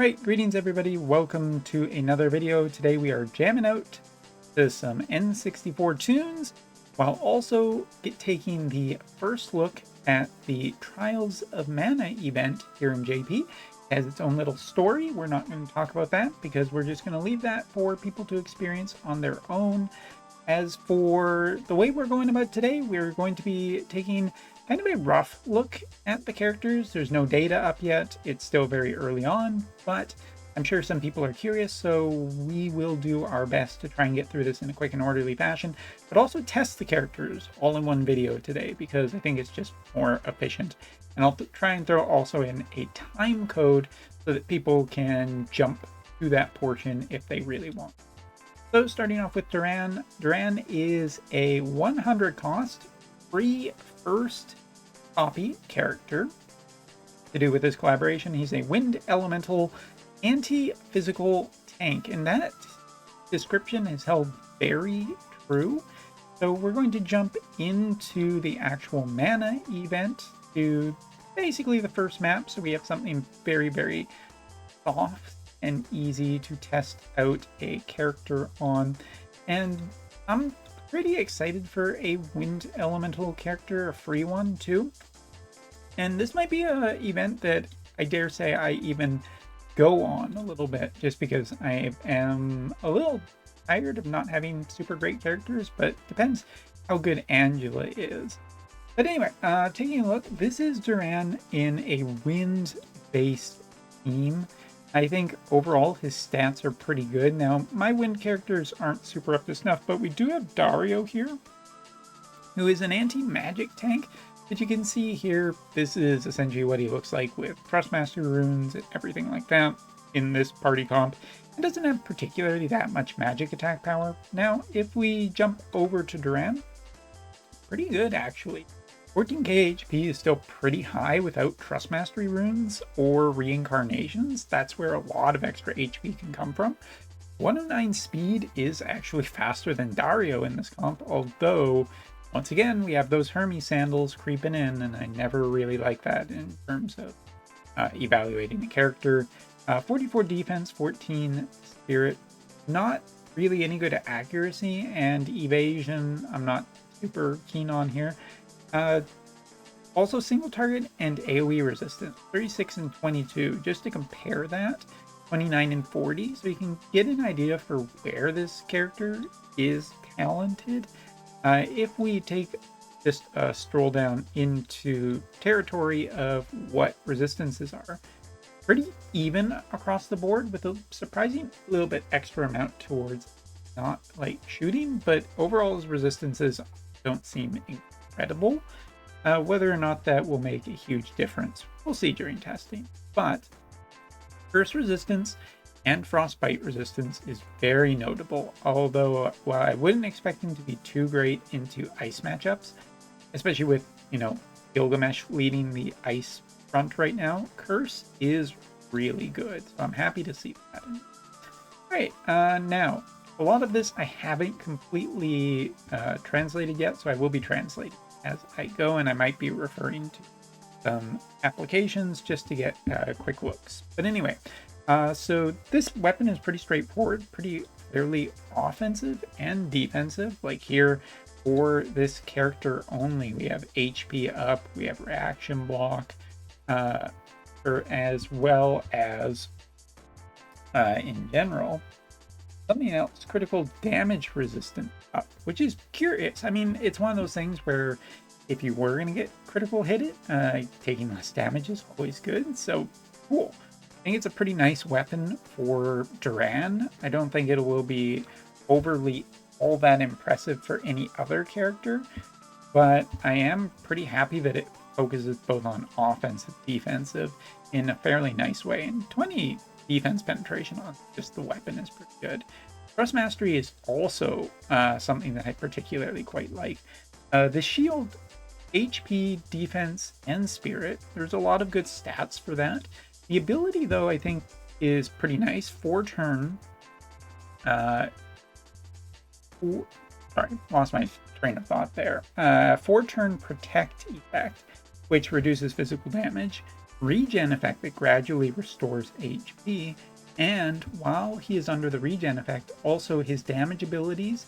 Right, greetings everybody, welcome to another video. Today we are jamming out to some N64 tunes while also taking the first look at the Trials of Mana event here in JP. It has its own little story. We're not going to talk about that because we're just going to leave that for people to experience on their own. As for the way we're going about today, we're going to be taking kind of a rough look at the characters. There's no data up yet. It's still very early on, but I'm sure some people are curious, so we will do our best to try and get through this in a quick and orderly fashion, but also test the characters all in one video today because I think it's just more efficient. And I'll try and throw also in a time code so that people can jump to that portion if they really want. So starting off with Duran. Duran is a 100 cost, free first copy character. To do with this collaboration, he's a wind elemental anti-physical tank, and that description is held very true. So we're going to jump into the actual mana event to basically the first map, so we have something very, very soft and easy to test out a character on. And I'm pretty excited for a wind elemental character, a free one too. And this might be an event that I dare say I even go on a little bit, just because I am a little tired of not having super great characters, but depends how good Angela is. But anyway, taking a look, this is Duran in a wind-based theme. I think overall his stats are pretty good. Now, my wind characters aren't super up to snuff, but we do have Dario here, who is an anti-magic tank. But you can see here, this is essentially what he looks like with Thrustmaster runes and everything like that in this party comp. It doesn't have particularly that much magic attack power. Now, if we jump over to Duran, pretty good actually. 14k HP is still pretty high without Trust Mastery runes or reincarnations. That's where a lot of extra HP can come from. 109 speed is actually faster than Dario in this comp, although once again we have those Hermes sandals creeping in, and I never really like that in terms of evaluating the character. 44 defense, 14 spirit, not really any good at accuracy, and evasion I'm not super keen on here. Also single target and AoE resistance, 36 and 22, just to compare that, 29 and 40, so you can get an idea for where this character is talented. If we take just a stroll down into territory of what resistances are, pretty even across the board with a surprising little bit extra amount towards not like shooting, but overall his resistances don't seem incredible. Whether or not that will make a huge difference, we'll see during testing. But burst resistance and frostbite resistance is very notable, although while I wouldn't expect him to be too great into ice matchups, especially with, Gilgamesh leading the ice front right now, Curse is really good, so I'm happy to see that. Alright, now, a lot of this I haven't completely translated yet, so I will be translating as I go, and I might be referring to some applications just to get quick looks. But anyway, so this weapon is pretty straightforward, pretty clearly offensive and defensive. Like here, for this character only, we have HP up, we have reaction block, as well as, in general, something else, critical damage resistant up, which is curious. I mean, it's one of those things where if you were going to get critical hit it, taking less damage is always good. So cool. I think it's a pretty nice weapon for Duran. I don't think it will be overly all that impressive for any other character, but I am pretty happy that it focuses both on offensive, defensive in a fairly nice way. And 20 defense penetration on just the weapon is pretty good. Trust Mastery is also something that I particularly quite like. The shield, HP, defense, and spirit, there's a lot of good stats for that. The ability, though, I think is pretty nice. 4-turn. Sorry, lost my train of thought there. 4-turn protect effect, which reduces physical damage. regen effect that gradually restores HP. And while he is under the regen effect, also his damage abilities,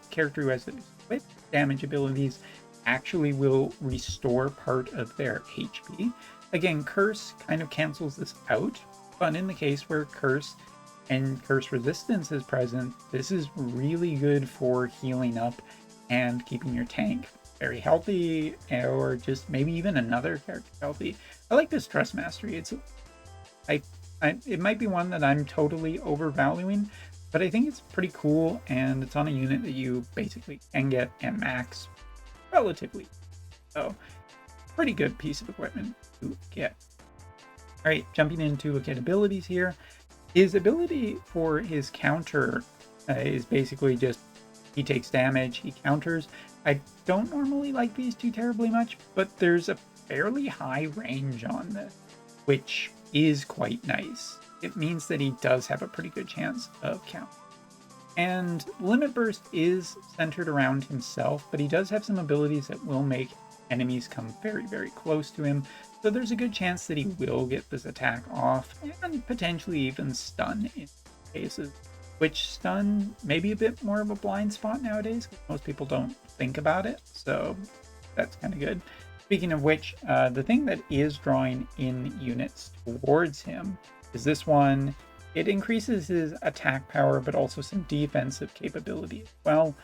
character who has equipped damage abilities actually will restore part of their HP. Again, Curse kind of cancels this out, but in the case where Curse and Curse Resistance is present, this is really good for healing up and keeping your tank very healthy, or just maybe even another character healthy. I like this Trust Mastery. It might be one that I'm totally overvaluing, but I think it's pretty cool, and it's on a unit that you basically can get and max relatively. So, pretty good piece of equipment to get. All right, jumping into look at abilities here. His ability for his counter is basically just he takes damage, he counters. I don't normally like these too terribly much, but there's a fairly high range on this, which is quite nice. It means that he does have a pretty good chance of count. And Limit Burst is centered around himself, but he does have some abilities that will make enemies come very, very close to him. So there's a good chance that he will get this attack off and potentially even stun in cases. Which stun may be a bit more of a blind spot nowadays, because most people don't think about it. So that's kind of good. Speaking of which, the thing that is drawing in units towards him is this one. It increases his attack power, but also some defensive capability as well,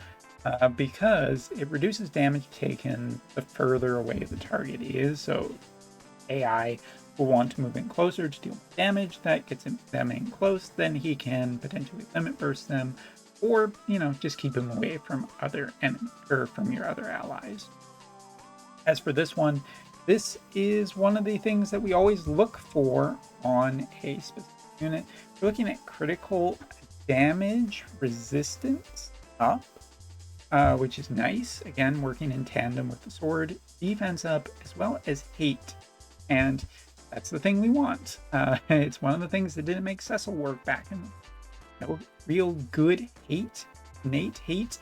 because it reduces damage taken the further away the target is. So AI will want to move in closer to deal damage. That gets them in close, then he can potentially limit burst them, or just keep him away from other enemies or from your other allies. As for this one, this is one of the things that we always look for on a specific unit. We're looking at critical damage resistance up, which is nice. Again, working in tandem with the sword. Defense up, as well as hate. And that's the thing we want. It's one of the things that didn't make Cecil work back in real good hate. Innate hate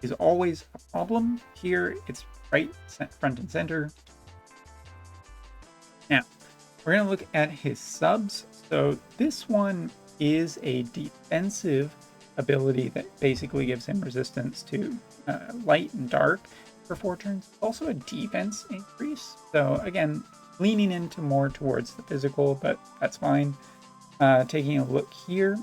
is always a problem. Here, it's right front and center. Now, we're going to look at his subs. So this one is a defensive ability that basically gives him resistance to light and dark for 4 turns. Also a defense increase. So again, leaning into more towards the physical, but that's fine. Taking a look here.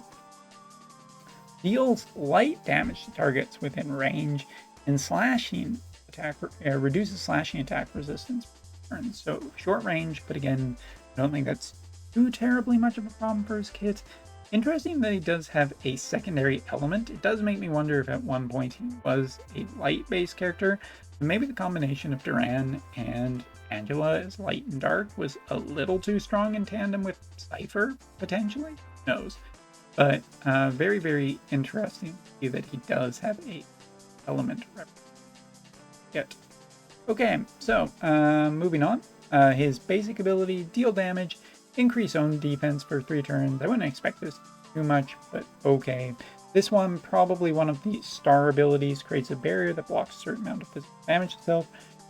Deals light damage to targets within range, and slashing attack reduces slashing attack resistance per turn. So short range, but again, I don't think that's too terribly much of a problem for his kit. Interesting that he does have a secondary element. It does make me wonder if at one point he was a light-based character. Maybe the combination of Duran and Angela as light and dark was a little too strong in tandem with Cypher, potentially? Who knows? But very, very interesting to see that he does have a element yet. Okay, so moving on. His basic ability, deal damage, increase own defense for 3 turns. I wouldn't expect this too much, but okay. This one, probably one of the star abilities, creates a barrier that blocks a certain amount of physical damage itself,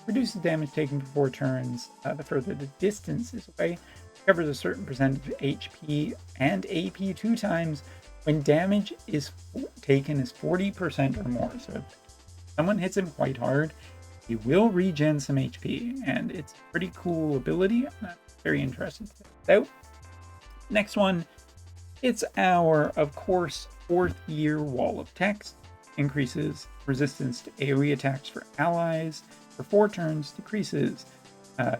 reduces damage taken for 4 turns the further the distance is away, covers a certain percentage of HP and AP 2 times when damage is taken is 40% or more. So if someone hits him quite hard, he will regen some HP, and it's a pretty cool ability. I'm very interested to test it out. Next one, it's our, of course, 4th year Wall of Text. Increases resistance to AoE attacks for allies for 4 turns, decreases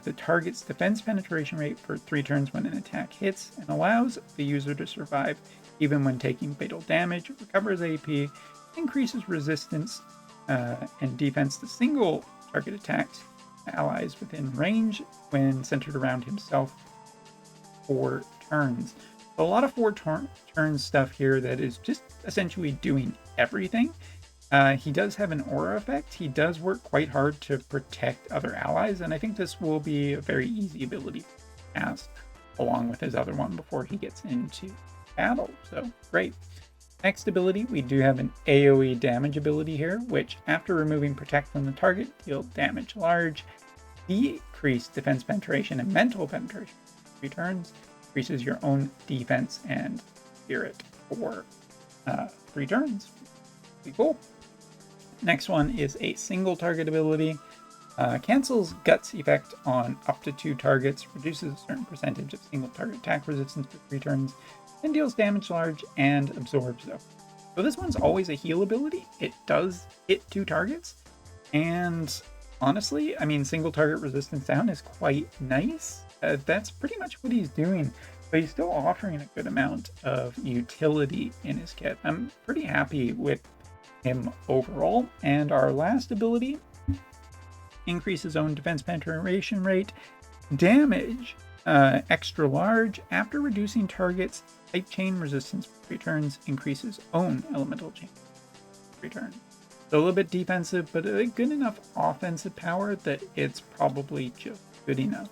the target's defense penetration rate for 3 turns when an attack hits, and allows the user to survive even when taking fatal damage, recovers AP, increases resistance and defense to single target attacks allies within range when centered around himself 4 turns. So a lot of 4 turn stuff here that is just essentially doing everything. He does have an aura effect. He does work quite hard to protect other allies, and I think this will be a very easy ability to cast along with his other one before he gets into battle. So great. Next ability, we do have an AoE damage ability here, which after removing protect from the target, deal damage large, decrease defense penetration and mental penetration 3 turns. Increases your own defense and spirit for 3 turns. Pretty cool. Next one is a single target ability. Cancels Guts effect on up to 2 targets, reduces a certain percentage of single target attack resistance for 3 turns, and deals damage large and absorbs them. So this one's always a heal ability. It does hit 2 targets, and honestly, I mean, single target resistance down is quite nice. That's pretty much what he's doing, but he's still offering a good amount of utility in his kit. I'm pretty happy with him overall. And our last ability, increases own defense penetration rate, damage extra large after reducing targets type chain resistance for 3 turns, increases own elemental chain for 3 turns. So a little bit defensive, but a good enough offensive power that it's probably just good enough.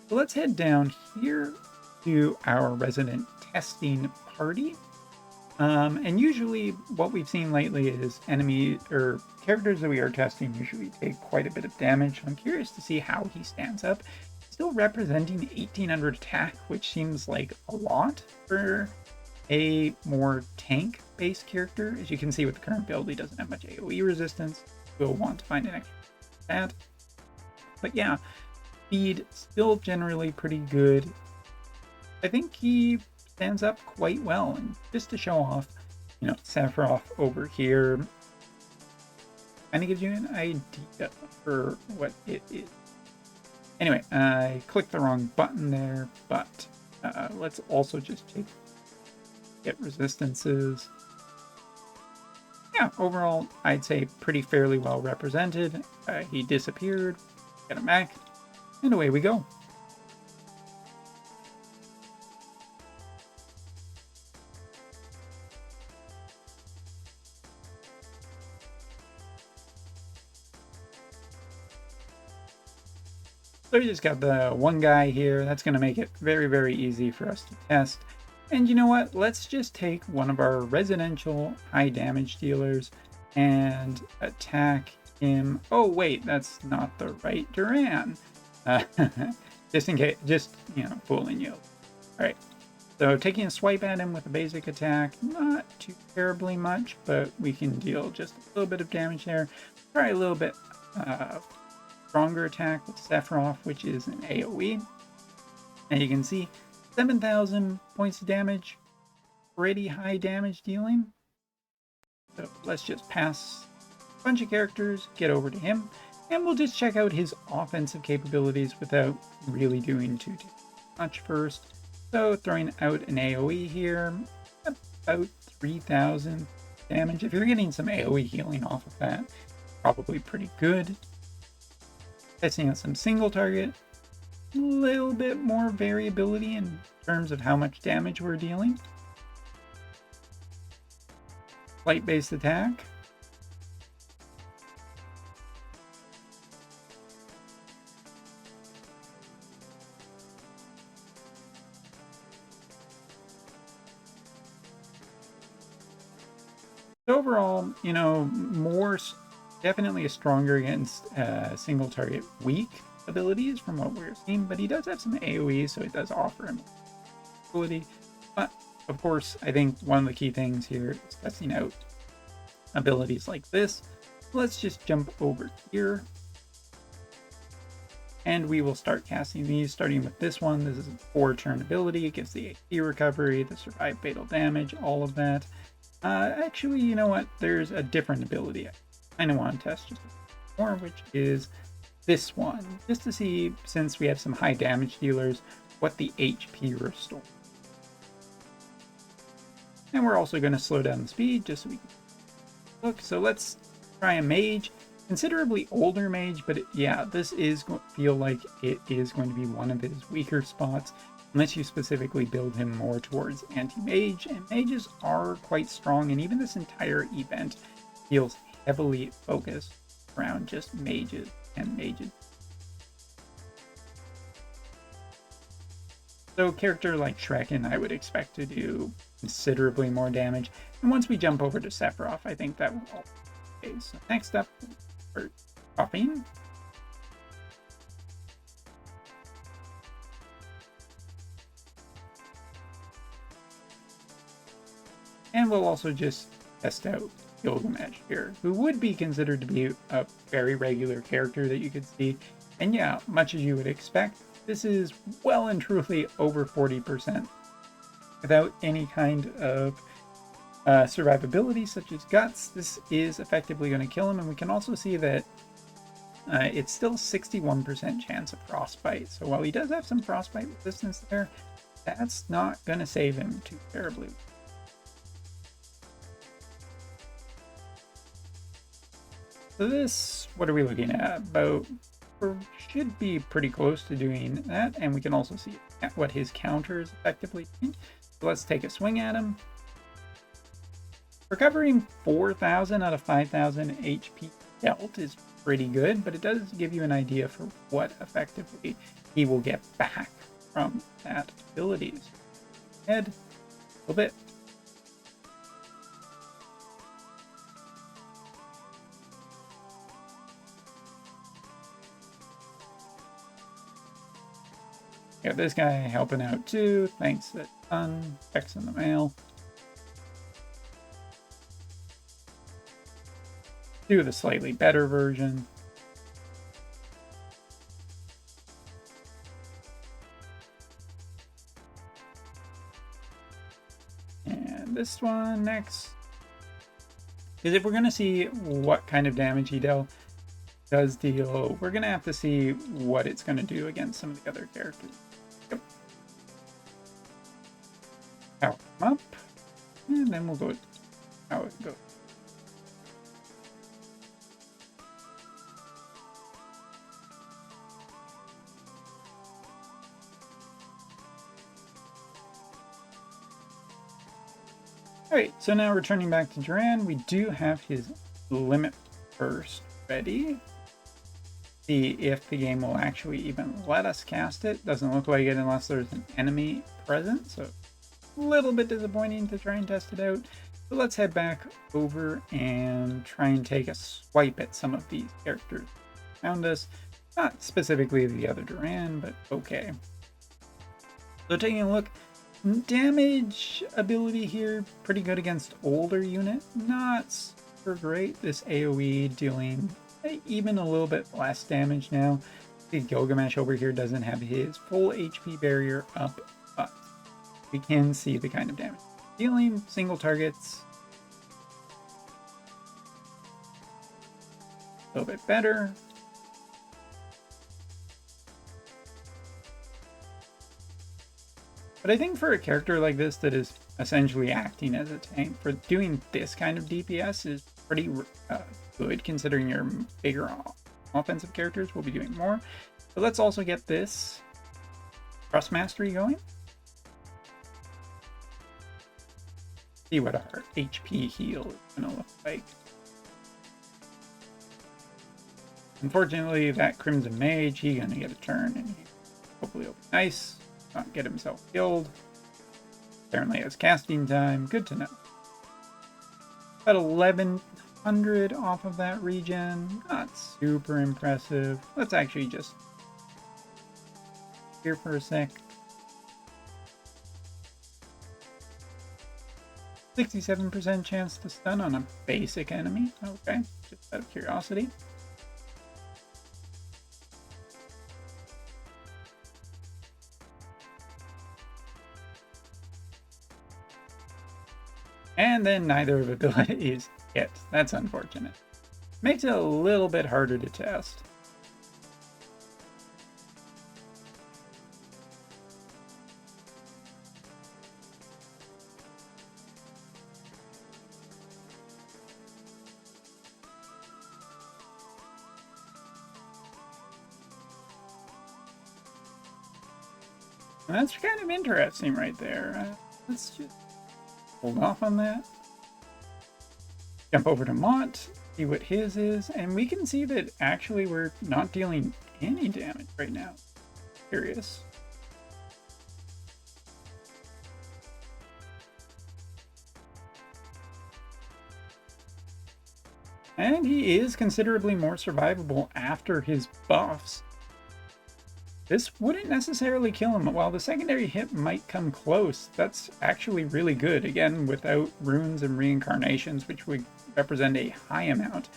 So let's head down here to our resident testing party. And usually what we've seen lately is enemy or characters that we are testing usually take quite a bit of damage. I'm curious to see how he stands up. Still representing 1800 attack, which seems like a lot for a more tank-based character. As you can see with the current build, he doesn't have much AoE resistance. We'll want to find an extra that. But yeah, speed still generally pretty good. I think he stands up quite well, and just to show off, you know, Sephiroth over here kind of gives you an idea for what it is. Anyway, I clicked the wrong button there, but let's also just get resistances. Yeah, overall, I'd say pretty fairly well represented. He disappeared, get him back, and away we go. So we just got the one guy here. That's going to make it very, very easy for us to test. And you know what? Let's just take one of our residential high damage dealers and attack him. Oh, wait, that's not the right Duran. Just in case, just, you know, fooling you. All right. So taking a swipe at him with a basic attack, not too terribly much, but we can deal just a little bit of damage there. Try a little bit stronger attack with Sephiroth, which is an AoE. And you can see 7,000 points of damage, pretty high damage dealing. So let's just pass a bunch of characters, get over to him, and we'll just check out his offensive capabilities without really doing too much first. So throwing out an AoE here, about 3,000 damage. If you're getting some AoE healing off of that, probably pretty good. Testing out some single target, a little bit more variability in terms of how much damage we're dealing. Light-based attack. Overall, you know, definitely a stronger against single target weak abilities from what we're seeing, but he does have some AoE, so it does offer him ability. But of course, I think one of the key things here is testing out abilities like this. Let's just jump over here, and we will start casting these, starting with this one. This is a 4-turn ability. It gives the HP recovery, the survive fatal damage, all of that. Actually, you know what? There's a different ability I kind of want to test just more, which is this one, just to see, since we have some high damage dealers, what the HP restore. And we're also going to slow down the speed just so we can look. So let's try a mage, considerably older mage, but yeah, this is going to feel like it is going to be one of his weaker spots, unless you specifically build him more towards anti-mage, and mages are quite strong, and even this entire event feels heavily focused around just mages and mages. So a character like Shreken I would expect to do considerably more damage, and once we jump over to Sephiroth, I think that will all be the case. So next up, for Coughing. And we'll also just test out Gilgamesh here, who would be considered to be a very regular character that you could see. And yeah, much as you would expect, this is well and truly over 40%. Without any kind of survivability such as guts, this is effectively going to kill him. And we can also see that it's still 61% chance of frostbite. So while he does have some frostbite resistance there, that's not going to save him too terribly. So this, what are we looking at? About, should be pretty close to doing that. And we can also see what his counter is effectively doing. So let's take a swing at him. Recovering 4,000 out of 5,000 HP dealt is pretty good, but it does give you an idea for what effectively he will get back from that ability. Head a little bit. Got this guy helping out too. Thanks a ton. Checks in the mail. Do the slightly better version. And this one next. Because if we're going to see what kind of damage he does deal, we're going to have to see what it's going to do against some of the other characters. Yep. Power him up. And then we'll go how it goes. Alright, so now returning back to Duran, we do have his limit burst ready. See if the game will actually even let us cast it. Doesn't look like it unless there's an enemy present, so a little bit disappointing to try and test it out. But let's head back over and try and take a swipe at some of these characters around us. Not specifically the other Duran, but okay. So taking a look, damage ability here, pretty good against older unit. Not super great. This AoE dealing even a little bit less damage now. The Gilgamesh over here doesn't have his full HP barrier up, but we can see the kind of damage dealing. Single targets. A little bit better. But I think for a character like this that is essentially acting as a tank, for doing this kind of DPS is pretty good considering your bigger offensive characters will be doing more. But let's also get this Trust Mastery going. See what our HP heal is going to look like. Unfortunately, that Crimson Mage, he's going to get a turn and hopefully it'll be nice. Not get himself killed. Apparently has casting time. Good to know. About 1,100 off of that regen. Not super impressive. Let's actually just here for a sec. 67% chance to stun on a basic enemy. Okay, just out of curiosity. And then neither of abilities hit. That's unfortunate. Makes it a little bit harder to test. And that's kind of interesting right there. Let's just hold off on that. Jump over to Mont, see what his is, and we can see that actually we're not dealing any damage right now. Curious. And he is considerably more survivable after his buffs. this wouldn't necessarily kill him. While the secondary hit might come close, that's actually really good. Again, without runes and reincarnations, which would represent a high amount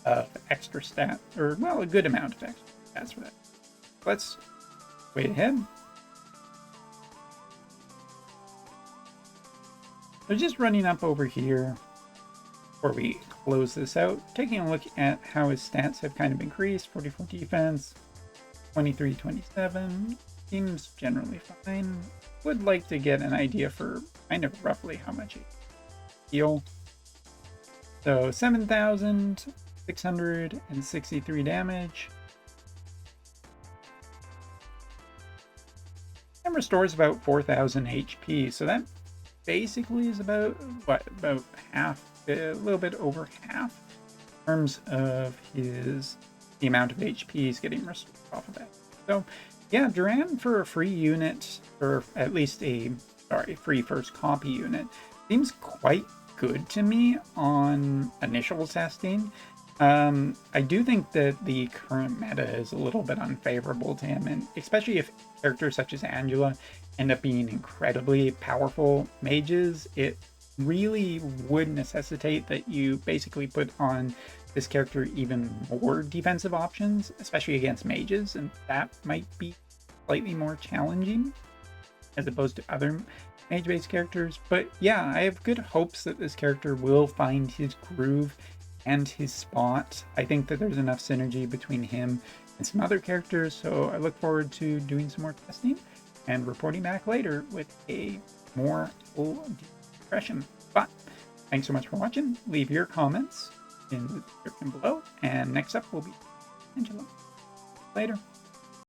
of extra stat, or, well, a good amount of extra stats for that. Let's wait ahead. So just running up over here before we close this out, taking a look at how his stats have kind of increased. 44 defense, 23, 27, seems generally fine. Would like to get an idea for kind of roughly how much he heal. So 7,663 damage. And restores about 4,000 HP. So that basically is about, what, about half, a little bit over half in terms of the amount of HP he's getting restored off of that. So yeah, Duran for a free unit, or at least a, free first copy unit, seems quite good to me on initial testing. I do think that the current meta is a little bit unfavorable to him, and especially if characters such as Angela end up being incredibly powerful mages, it really would necessitate that you basically put on this character even more defensive options, especially against mages, and that might be slightly more challenging as opposed to other mage-based characters. But yeah, I have good hopes that this character will find his groove and his spot. I think that there's enough synergy between him and some other characters, so I look forward to doing some more testing and reporting back later with a more full impression. But thanks so much for watching. Leave your comments in the description below, and next up will be Angela. Later.